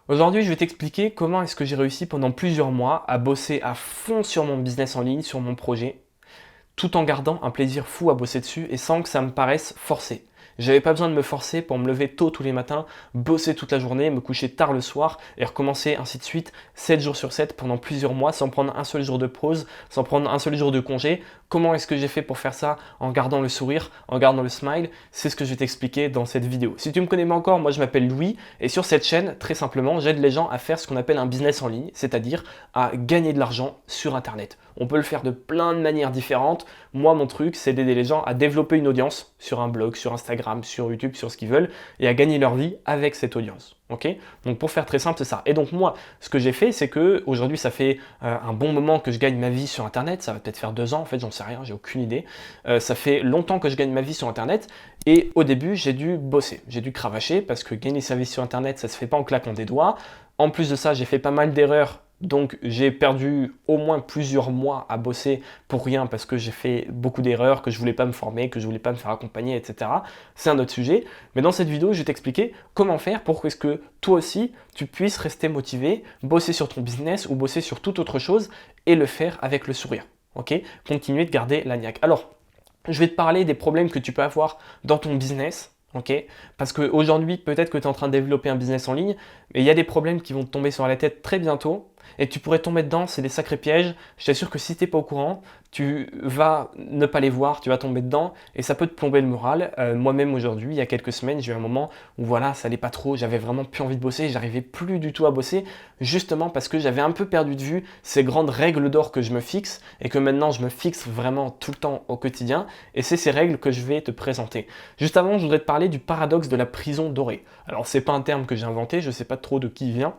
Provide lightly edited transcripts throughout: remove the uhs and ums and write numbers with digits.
Aujourd'hui, je vais t'expliquer comment est-ce que j'ai réussi pendant plusieurs mois à bosser à fond sur mon business en ligne, sur mon projet, tout en gardant un plaisir fou à bosser dessus et sans que ça me paraisse forcé. J'avais pas besoin de me forcer pour me lever tôt tous les matins, bosser toute la journée, me coucher tard le soir et recommencer ainsi de suite 7 jours sur 7 pendant plusieurs mois sans prendre un seul jour de pause, sans prendre un seul jour de congé. Comment est-ce que j'ai fait pour faire ça en gardant le sourire, en gardant le smile? C'est ce que je vais t'expliquer dans cette vidéo. Si tu me connais pas encore, moi je m'appelle Louis et sur cette chaîne, très simplement, j'aide les gens à faire ce qu'on appelle un business en ligne, c'est-à-dire à gagner de l'argent sur Internet. On peut le faire de plein de manières différentes. Moi, mon truc, c'est d'aider les gens à développer une audience sur un blog, sur Instagram, sur YouTube, sur ce qu'ils veulent, et à gagner leur vie avec cette audience. Ok? Donc pour faire très simple, c'est ça. Et donc moi, ce que j'ai fait, c'est que aujourd'hui, ça fait un bon moment que je gagne ma vie sur Internet. Ça va peut-être faire 2 ans, en fait, j'en sais rien, j'ai aucune idée. Ça fait longtemps que je gagne ma vie sur Internet. Et au début, j'ai dû bosser, j'ai dû cravacher parce que gagner sa vie sur Internet, ça se fait pas en claquant des doigts. En plus de ça, j'ai fait pas mal d'erreurs. Donc j'ai perdu au moins plusieurs mois à bosser pour rien parce que j'ai fait beaucoup d'erreurs, que je voulais pas me former, que je voulais pas me faire accompagner, etc. C'est un autre sujet. Mais dans cette vidéo, je vais t'expliquer comment faire pour que toi aussi, tu puisses rester motivé, bosser sur ton business ou bosser sur toute autre chose et le faire avec le sourire. Ok? Continuer de garder la niaque. Alors, je vais te parler des problèmes que tu peux avoir dans ton business. Ok? Parce qu'aujourd'hui, peut-être que tu es en train de développer un business en ligne, mais il y a des problèmes qui vont te tomber sur la tête très bientôt et tu pourrais tomber dedans, c'est des sacrés pièges. Je t'assure que si tu n'es pas au courant, tu vas ne pas les voir, tu vas tomber dedans et ça peut te plomber le moral. Moi-même aujourd'hui, il y a quelques semaines, j'ai eu un moment où voilà, ça allait pas trop, j'avais vraiment plus envie de bosser, j'arrivais plus du tout à bosser, justement parce que j'avais un peu perdu de vue ces grandes règles d'or que je me fixe et que maintenant je me fixe vraiment tout le temps au quotidien et c'est ces règles que je vais te présenter. Juste avant, je voudrais te parler du paradoxe de la prison dorée. Alors c'est pas un terme que j'ai inventé, je sais pas trop de qui il vient.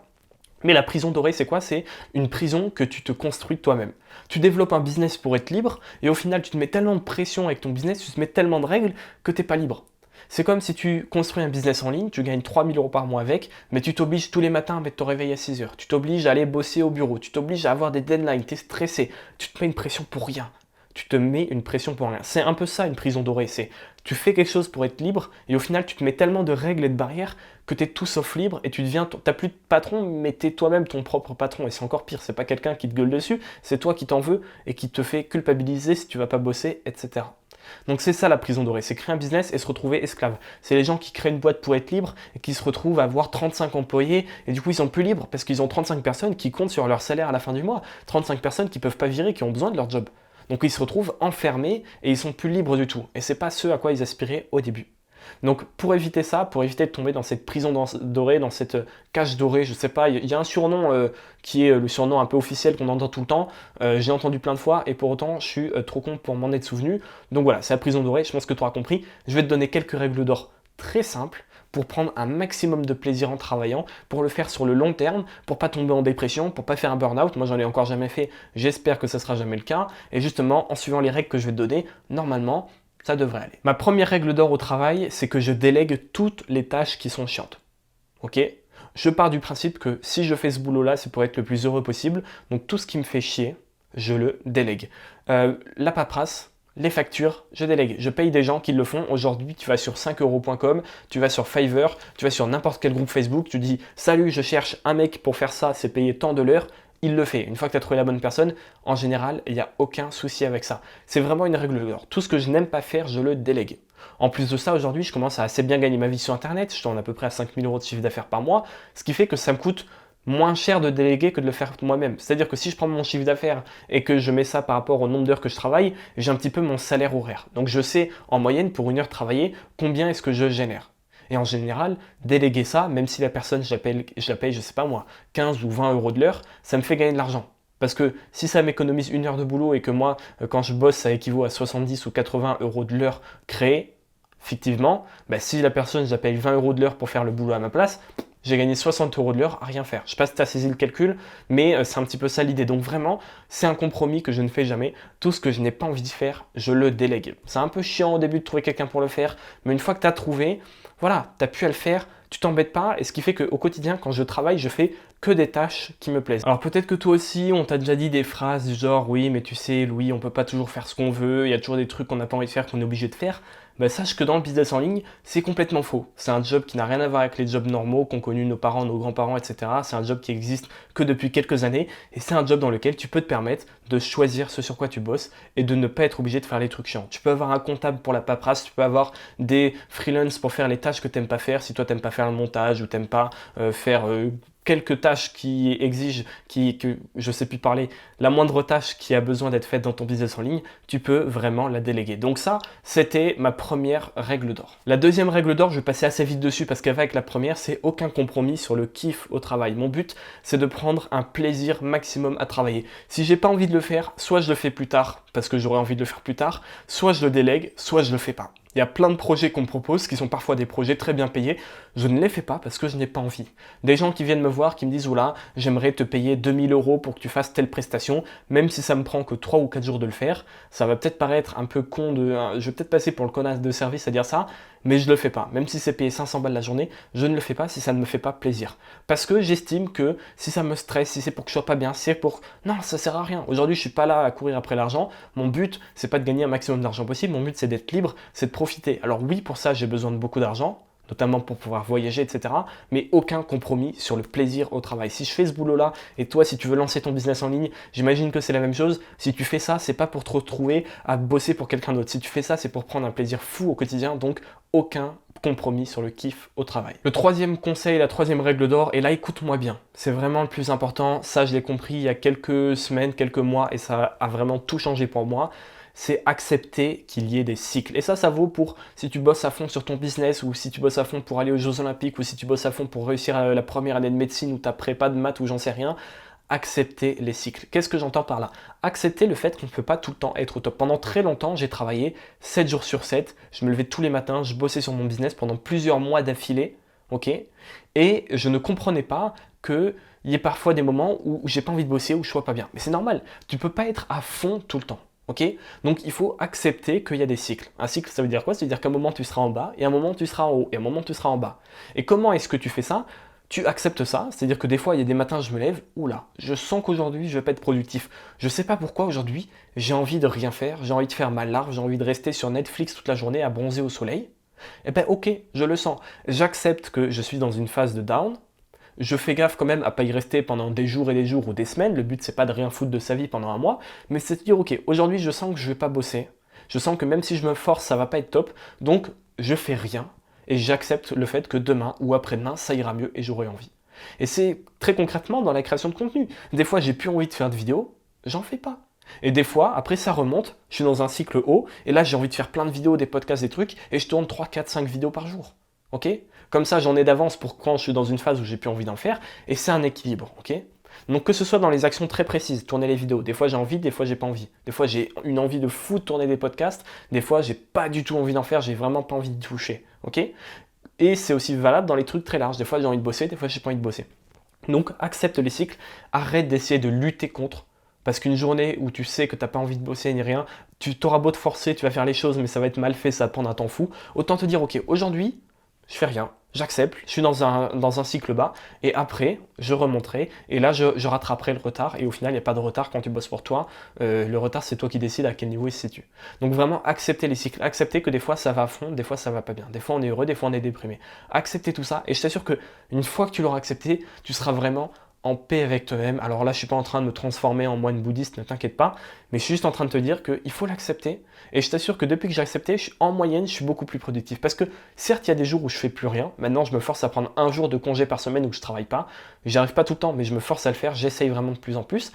Mais la prison dorée, c'est quoi? C'est une prison que tu te construis toi-même. Tu développes un business pour être libre, et au final, tu te mets tellement de pression avec ton business, tu te mets tellement de règles que tu n'es pas libre. C'est comme si tu construis un business en ligne, tu gagnes 3 000 € par mois avec, mais tu t'obliges tous les matins à mettre ton réveil à 6 heures. Tu t'obliges à aller bosser au bureau, tu t'obliges à avoir des deadlines, tu es stressé, tu te mets une pression pour rien. Tu te mets une pression pour rien. C'est un peu ça une prison dorée, c'est tu fais quelque chose pour être libre et au final tu te mets tellement de règles et de barrières que tu es tout sauf libre et tu deviens, t'as plus de patron mais tu es toi-même ton propre patron et c'est encore pire, c'est pas quelqu'un qui te gueule dessus, c'est toi qui t'en veux et qui te fait culpabiliser si tu vas pas bosser, etc. Donc c'est ça la prison dorée, c'est créer un business et se retrouver esclave. C'est les gens qui créent une boîte pour être libre et qui se retrouvent à avoir 35 employés et du coup ils sont plus libres parce qu'ils ont 35 personnes qui comptent sur leur salaire à la fin du mois, 35 personnes qui peuvent pas virer, qui ont besoin de leur job. Donc ils se retrouvent enfermés et ils sont plus libres du tout. Et c'est pas ce à quoi ils aspiraient au début. Donc pour éviter ça, pour éviter de tomber dans cette prison dorée, dans cette cage dorée, je sais pas, il y a un surnom qui est le surnom un peu officiel qu'on entend tout le temps. J'ai entendu plein de fois et pour autant je suis trop con pour m'en être souvenu. Donc voilà, c'est la prison dorée, je pense que tu auras compris. Je vais te donner quelques règles d'or très simples pour prendre un maximum de plaisir en travaillant, pour le faire sur le long terme, pour pas tomber en dépression, pour pas faire un burn-out. Moi, j'en ai encore jamais fait, j'espère que ça sera jamais le cas. Et justement, en suivant les règles que je vais te donner, normalement, ça devrait aller. Ma première règle d'or au travail, c'est que je délègue toutes les tâches qui sont chiantes. Ok? Je pars du principe que si je fais ce boulot-là, c'est pour être le plus heureux possible. Donc tout ce qui me fait chier, je le délègue. La paperasse, les factures, je délègue. Je paye des gens qui le font. Aujourd'hui, tu vas sur 5euros.com, tu vas sur Fiverr, tu vas sur n'importe quel groupe Facebook, tu dis salut, je cherche un mec pour faire ça, c'est payé tant de l'heure. Il le fait. Une fois que tu as trouvé la bonne personne, en général, il n'y a aucun souci avec ça. C'est vraiment une règle d'or. Tout ce que je n'aime pas faire, je le délègue. En plus de ça, aujourd'hui, je commence à assez bien gagner ma vie sur Internet. Je tourne à peu près à 5 000 € de chiffre d'affaires par mois, ce qui fait que ça me coûte moins cher de déléguer que de le faire moi-même. C'est-à-dire que si je prends mon chiffre d'affaires et que je mets ça par rapport au nombre d'heures que je travaille, j'ai un petit peu mon salaire horaire. Donc je sais en moyenne pour une heure travaillée combien est-ce que je génère. Et en général, déléguer ça, même si la personne, je la paye, je sais pas moi, 15 ou 20 € de l'heure, ça me fait gagner de l'argent. Parce que si ça m'économise une heure de boulot et que moi, quand je bosse, ça équivaut à 70 ou 80 € de l'heure créée, fictivement, bah si la personne, je la paye 20 € de l'heure pour faire le boulot à ma place, j'ai gagné 60 € de l'heure à rien faire. Je sais pas si tu as saisi le calcul, mais c'est un petit peu ça l'idée. Donc vraiment, c'est un compromis que je ne fais jamais. Tout ce que je n'ai pas envie de faire, je le délègue. C'est un peu chiant au début de trouver quelqu'un pour le faire, mais une fois que tu as trouvé, voilà, tu as pu à le faire, tu t'embêtes pas, et ce qui fait qu'au quotidien, quand je travaille, je fais que des tâches qui me plaisent. Alors peut-être que toi aussi, on t'a déjà dit des phrases du genre « Oui, mais tu sais, Louis, on peut pas toujours faire ce qu'on veut, il y a toujours des trucs qu'on n'a pas envie de faire, qu'on est obligé de faire. » bah, sache que dans le business en ligne, c'est complètement faux. C'est un job qui n'a rien à voir avec les jobs normaux qu'ont connus nos parents, nos grands-parents, etc. C'est un job qui existe que depuis quelques années et c'est un job dans lequel tu peux te permettre de choisir ce sur quoi tu bosses et de ne pas être obligé de faire les trucs chiants. Tu peux avoir un comptable pour la paperasse, tu peux avoir des freelances pour faire les tâches que tu n'aimes pas faire si toi tu n'aimes pas faire le montage ou tu n'aimes pas faire quelques tâches qui exigent, que je sais plus parler, la moindre tâche qui a besoin d'être faite dans ton business en ligne, tu peux vraiment la déléguer. Donc ça, c'était ma première règle d'or. La deuxième règle d'or, je vais passer assez vite dessus parce qu'avec la première, c'est aucun compromis sur le kiff au travail. Mon but, c'est de prendre un plaisir maximum à travailler. Si j'ai pas envie de le faire, soit je le fais plus tard parce que j'aurais envie de le faire plus tard, soit je le délègue, soit je le fais pas. Il y a plein de projets qu'on me propose qui sont parfois des projets très bien payés. Je ne les fais pas parce que je n'ai pas envie. Des gens qui viennent me voir, qui me disent « Oula, j'aimerais te payer 2000 € pour que tu fasses telle prestation, même si ça me prend que 3 ou 4 jours de le faire. » Ça va peut-être paraître un peu con, je vais peut-être passer pour le connasse de service à dire ça, mais je ne le fais pas. Même si c'est payé 500 balles la journée, je ne le fais pas si ça ne me fait pas plaisir. Parce que j'estime que si ça me stresse, si c'est pour que je sois pas bien, si c'est pour... Non, ça sert à rien. Aujourd'hui, je suis pas là à courir après l'argent. Mon but, c'est pas de gagner un maximum d'argent possible. Mon but, c'est d'être libre, c'est de profiter. Alors oui, pour ça, j'ai besoin de beaucoup d'argent, notamment pour pouvoir voyager, etc. Mais aucun compromis sur le plaisir au travail. Si je fais ce boulot-là, et toi, si tu veux lancer ton business en ligne, j'imagine que c'est la même chose. Si tu fais ça, c'est pas pour te retrouver à bosser pour quelqu'un d'autre. Si tu fais ça, c'est pour prendre un plaisir fou au quotidien, donc aucun compromis sur le kiff au travail. Le troisième conseil, la troisième règle d'or, et là écoute-moi bien, c'est vraiment le plus important, ça je l'ai compris il y a quelques semaines, quelques mois, et ça a vraiment tout changé pour moi, c'est accepter qu'il y ait des cycles. Et ça vaut pour si tu bosses à fond sur ton business ou si tu bosses à fond pour aller aux Jeux Olympiques ou si tu bosses à fond pour réussir la première année de médecine ou ta prépa de maths ou j'en sais rien. Accepter les cycles. Qu'est-ce que j'entends par là? Accepter le fait qu'on ne peut pas tout le temps être au top. Pendant très longtemps, j'ai travaillé 7 jours sur 7. Je me levais tous les matins, je bossais sur mon business pendant plusieurs mois d'affilée. Ok. Et je ne comprenais pas qu'il y ait parfois des moments où j'ai pas envie de bosser, où je sois pas bien. Mais c'est normal. Tu ne peux pas être à fond tout le temps. Ok. Donc il faut accepter qu'il y a des cycles. Un cycle, ça veut dire quoi? Ça veut dire qu'à un moment tu seras en bas, et à un moment tu seras en haut, et à un moment tu seras en bas. Et comment est-ce que tu fais ça? Tu acceptes ça, c'est-à-dire que des fois, il y a des matins, je me lève, oula, je sens qu'aujourd'hui, je vais pas être productif. Je sais pas pourquoi aujourd'hui, j'ai envie de rien faire, j'ai envie de faire ma larve, j'ai envie de rester sur Netflix toute la journée à bronzer au soleil. Eh ben ok, je le sens. J'accepte que je suis dans une phase de down. Je fais gaffe quand même à pas y rester pendant des jours et des jours ou des semaines. Le but, c'est pas de rien foutre de sa vie pendant un mois, mais c'est de dire ok, aujourd'hui, je sens que je vais pas bosser. Je sens que même si je me force, ça va pas être top. Donc, je fais rien. Et j'accepte le fait que demain ou après-demain, ça ira mieux et j'aurai envie. Et c'est très concrètement dans la création de contenu. Des fois, j'ai plus envie de faire de vidéos, j'en fais pas. Et des fois, après ça remonte, je suis dans un cycle haut, et là j'ai envie de faire plein de vidéos, des podcasts, des trucs, et je tourne 3, 4, 5 vidéos par jour. Ok? Comme ça, j'en ai d'avance pour quand je suis dans une phase où j'ai plus envie d'en faire, et c'est un équilibre. Ok? Donc que ce soit dans les actions très précises, tourner les vidéos, des fois j'ai envie, des fois j'ai pas envie. Des fois j'ai une envie de fou de tourner des podcasts, des fois j'ai pas du tout envie d'en faire, j'ai vraiment pas envie de toucher. Ok? Et c'est aussi valable dans les trucs très larges. Des fois j'ai envie de bosser, des fois j'ai pas envie de bosser. Donc accepte les cycles, arrête d'essayer de lutter contre. Parce qu'une journée où tu sais que tu n'as pas envie de bosser ni rien, tu t'auras beau te forcer, tu vas faire les choses, mais ça va être mal fait, ça va prendre un temps fou. Autant te dire, ok, aujourd'hui, je fais rien, j'accepte, je suis dans un cycle bas, et après, je remonterai, et là, je rattraperai le retard, et au final, il n'y a pas de retard quand tu bosses pour toi. Le retard, c'est toi qui décides à quel niveau il se situe. Donc vraiment, accepter les cycles, accepter que des fois, ça va à fond, des fois, ça va pas bien, des fois, on est heureux, des fois, on est déprimé. Accepter tout ça, et je t'assure qu'une fois que tu l'auras accepté, tu seras vraiment en paix avec toi-même. Alors là, je suis pas en train de me transformer en moine bouddhiste, ne t'inquiète pas, mais je suis juste en train de te dire qu'il faut l'accepter. Et je t'assure que depuis que j'ai accepté, en moyenne, je suis beaucoup plus productif. Parce que certes, il y a des jours où je fais plus rien. Maintenant, je me force à prendre un jour de congé par semaine où je travaille pas. J'y arrive pas tout le temps, mais je me force à le faire. J'essaye vraiment de plus en plus.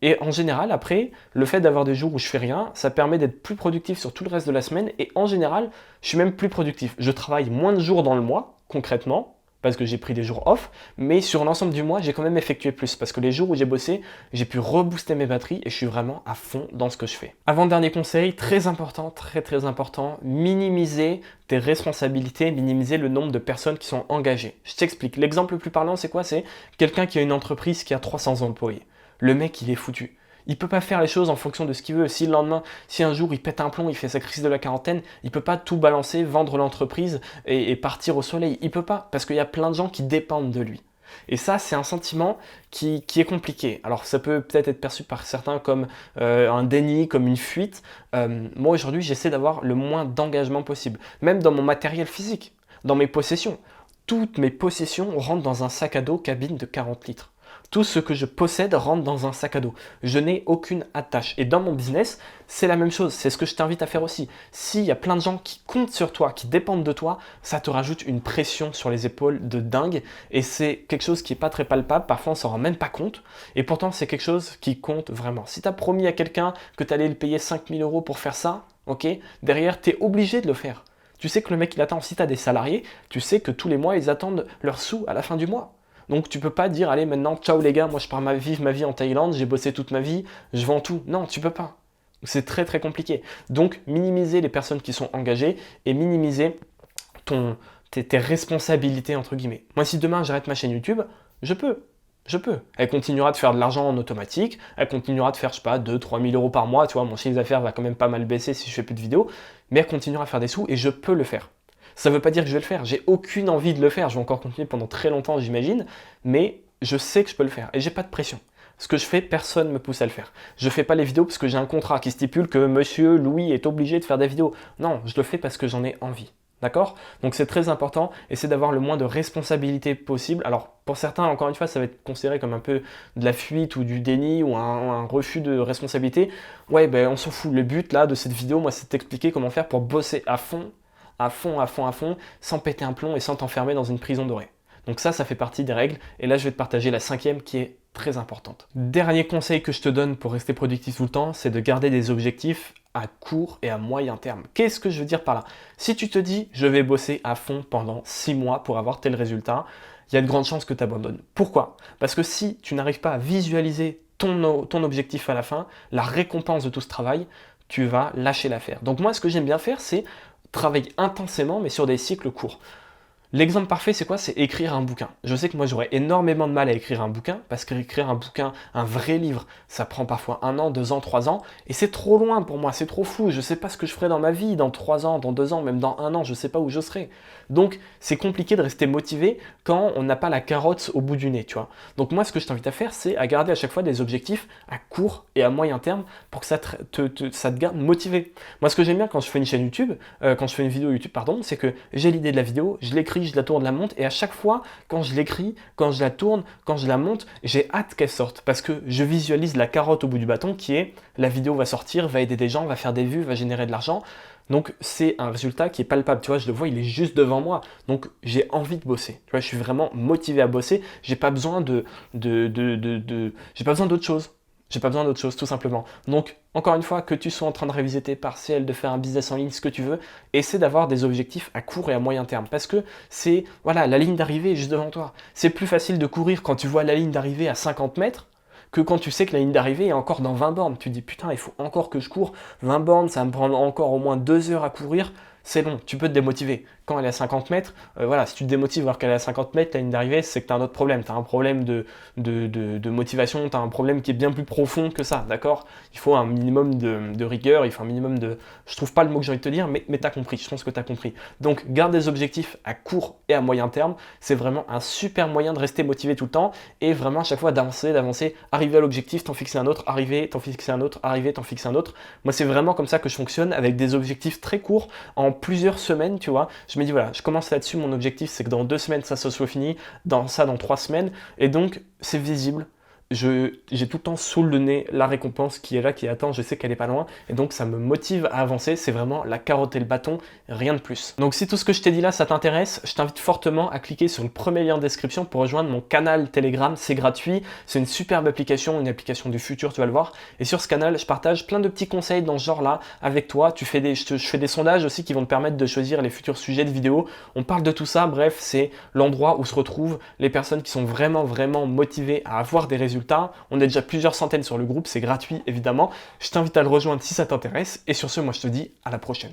Et en général, après, le fait d'avoir des jours où je fais rien, ça permet d'être plus productif sur tout le reste de la semaine. Et en général, je suis même plus productif. Je travaille moins de jours dans le mois, concrètement, parce que j'ai pris des jours off, mais sur l'ensemble du mois, j'ai quand même effectué plus, parce que les jours où j'ai bossé, j'ai pu rebooster mes batteries et je suis vraiment à fond dans ce que je fais. Avant-dernier conseil, très important, très important, minimiser tes responsabilités, minimiser le nombre de personnes qui sont engagées. Je t'explique, l'exemple le plus parlant, c'est quoi? C'est quelqu'un qui a une entreprise qui a 300 employés. Le mec, il est foutu. Il peut pas faire les choses en fonction de ce qu'il veut. Si le lendemain, si un jour il pète un plomb, il fait sa crise de la quarantaine, il peut pas tout balancer, vendre l'entreprise et partir au soleil. Il peut pas, parce qu'il y a plein de gens qui dépendent de lui. Et ça, c'est un sentiment qui est compliqué. Alors, ça peut peut-être être perçu par certains comme un déni, comme une fuite. Moi, aujourd'hui, j'essaie d'avoir le moins d'engagement possible, même dans mon matériel physique, dans mes possessions. Toutes mes possessions rentrent dans un sac à dos cabine de 40 litres. Tout ce que je possède rentre dans un sac à dos. Je n'ai aucune attache. Et dans mon business, c'est la même chose. C'est ce que je t'invite à faire aussi. S'il y a plein de gens qui comptent sur toi, qui dépendent de toi, ça te rajoute une pression sur les épaules de dingue. Et c'est quelque chose qui n'est pas très palpable. Parfois, on s'en rend même pas compte. Et pourtant, c'est quelque chose qui compte vraiment. Si tu as promis à quelqu'un que tu allais le payer 5000 euros pour faire ça, ok, derrière, tu es obligé de le faire. Tu sais que le mec, il attend. Si tu as des salariés, tu sais que tous les mois, ils attendent leurs sous à la fin du mois. Donc tu peux pas dire, allez maintenant, ciao les gars, moi je pars vivre ma vie en Thaïlande, j'ai bossé toute ma vie, je vends tout. Non, tu peux pas. C'est très très compliqué. Donc minimiser les personnes qui sont engagées et minimiser tes responsabilités entre guillemets. Moi si demain j'arrête ma chaîne YouTube, je peux. Je peux. Elle continuera de faire de l'argent en automatique, elle continuera de faire, je sais pas, 2-3 000 euros par mois, tu vois, mon chiffre d'affaires va quand même pas mal baisser si je fais plus de vidéos, mais elle continuera à faire des sous et je peux le faire. Ça ne veut pas dire que je vais le faire, j'ai aucune envie de le faire, je vais encore continuer pendant très longtemps j'imagine, mais je sais que je peux le faire et j'ai pas de pression. Ce que je fais, personne ne me pousse à le faire. Je ne fais pas les vidéos parce que j'ai un contrat qui stipule que monsieur Louis est obligé de faire des vidéos. Non, je le fais parce que j'en ai envie. D'accord? Donc c'est très important, essayer d'avoir le moins de responsabilité possible. Alors pour certains, encore une fois, ça va être considéré comme un peu de la fuite ou du déni ou un refus de responsabilité. Ouais, ben on s'en fout. Le but là de cette vidéo, moi, c'est de t'expliquer comment faire pour bosser à fond, sans péter un plomb et sans t'enfermer dans une prison dorée. Donc ça fait partie des règles. Et là, je vais te partager la cinquième qui est très importante. Dernier conseil que je te donne pour rester productif tout le temps, c'est de garder des objectifs à court et à moyen terme. Qu'est-ce que je veux dire par là? Si tu te dis, je vais bosser à fond pendant 6 mois pour avoir tel résultat, il y a de grandes chances que tu abandonnes. Pourquoi? Parce que si tu n'arrives pas à visualiser ton objectif à la fin, la récompense de tout ce travail, tu vas lâcher l'affaire. Donc moi, ce que j'aime bien faire, c'est travailler intensément, mais sur des cycles courts. L'exemple parfait, c'est quoi? C'est écrire un bouquin. Je sais que moi, j'aurais énormément de mal à écrire un bouquin, parce qu'écrire un bouquin, un vrai livre, ça prend parfois 1 an, 2 ans, 3 ans, et c'est trop loin pour moi, c'est trop fou. Je ne sais pas ce que je ferai dans ma vie dans 3 ans, dans 2 ans, même dans 1 an, je ne sais pas où je serai. Donc, c'est compliqué de rester motivé quand on n'a pas la carotte au bout du nez, tu vois. Donc moi, ce que je t'invite à faire, c'est à garder à chaque fois des objectifs à court et à moyen terme pour que ça te garde motivé. Moi, ce que j'aime bien quand je fais une chaîne YouTube, quand je fais une vidéo YouTube, pardon, c'est que j'ai l'idée de la vidéo, je l'écris, je la tourne, la monte, et à chaque fois, quand je l'écris, quand je la tourne, quand je la monte, j'ai hâte qu'elle sorte, parce que je visualise la carotte au bout du bâton qui est, la vidéo va sortir, va aider des gens, va faire des vues, va générer de l'argent. Donc c'est un résultat qui est palpable, tu vois, je le vois, il est juste devant moi. Donc j'ai envie de bosser. Tu vois, je suis vraiment motivé à bosser. J'ai pas besoin j'ai pas besoin d'autre chose. J'ai pas besoin d'autre chose, tout simplement. Donc, encore une fois, que tu sois en train de réviser tes partiels, de faire un business en ligne, ce que tu veux, essaie d'avoir des objectifs à court et à moyen terme. Parce que c'est, voilà, la ligne d'arrivée est juste devant toi. C'est plus facile de courir quand tu vois la ligne d'arrivée à 50 mètres que quand tu sais que la ligne d'arrivée est encore dans 20 bornes. Tu te dis, putain, il faut encore que je cours 20 bornes, ça va me prendre encore au moins 2 heures à courir. C'est long, tu peux te démotiver. Quand elle est à 50 mètres, voilà, si tu te démotives alors qu'elle est à 50 mètres, la ligne d'arrivée, c'est que tu as un autre problème. Tu as un problème de motivation, tu as un problème qui est bien plus profond que ça, d'accord? Il faut un minimum de rigueur, il faut un minimum de... Je trouve pas le mot que j'ai envie de te dire, mais tu as compris, je pense que tu as compris. Donc, garde des objectifs à court et à moyen terme, c'est vraiment un super moyen de rester motivé tout le temps et vraiment à chaque fois d'avancer, arriver à l'objectif, t'en fixer un autre, arriver, t'en fixer un autre, arriver, t'en fixer un autre. Moi, c'est vraiment comme ça que je fonctionne avec des objectifs très courts en plusieurs semaines, tu vois. Je me dis, voilà, je commence là-dessus, mon objectif, c'est que dans 2 semaines, ça soit fini, dans 3 semaines, et donc, c'est visible. J'ai tout le temps sous le nez la récompense qui est là, qui attend, je sais qu'elle est pas loin, et donc ça me motive à avancer, c'est vraiment la carotte et le bâton, rien de plus. Donc si tout ce que je t'ai dit là, ça t'intéresse, je t'invite fortement à cliquer sur le premier lien de description pour rejoindre mon canal Telegram, c'est gratuit, c'est une superbe application, une application du futur, tu vas le voir, et sur ce canal, je partage plein de petits conseils dans ce genre-là avec toi, je fais des sondages aussi qui vont te permettre de choisir les futurs sujets de vidéos, on parle de tout ça, bref, c'est l'endroit où se retrouvent les personnes qui sont vraiment, vraiment motivées à avoir des résultats. On est déjà plusieurs centaines sur le groupe, c'est gratuit évidemment. Je t'invite à le rejoindre si ça t'intéresse. Et sur ce, moi je te dis à la prochaine.